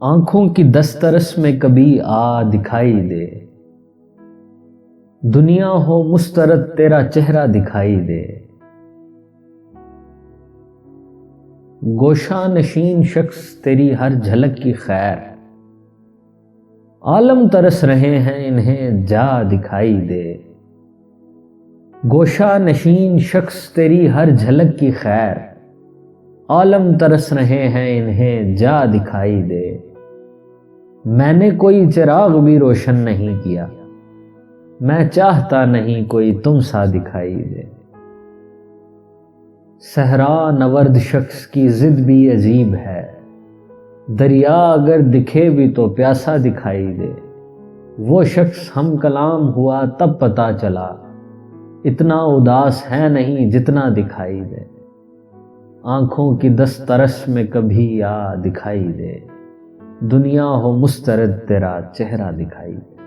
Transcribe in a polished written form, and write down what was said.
آنکھوں کی دسترس میں کبھی آ دکھائی دے، دنیا ہو مسترد تیرا چہرہ دکھائی دے۔ گوشہ نشین شخص تیری ہر جھلک کی خیر، عالم ترس رہے ہیں انہیں جا دکھائی دے۔ گوشہ نشین شخص تیری ہر جھلک کی خیر، عالم ترس رہے ہیں انہیں جا دکھائی دے۔ میں نے کوئی چراغ بھی روشن نہیں کیا، میں چاہتا نہیں کوئی تم سا دکھائی دے۔ صحرا نورد شخص کی ضد بھی عجیب ہے، دریا اگر دکھے بھی تو پیاسا دکھائی دے۔ وہ شخص ہم کلام ہوا تب پتہ چلا، اتنا اداس ہے نہیں جتنا دکھائی دے۔ آنکھوں کی دسترس میں کبھی آ دکھائی دے، دنیا ہو مسترد تیرا چہرہ دکھائی دے۔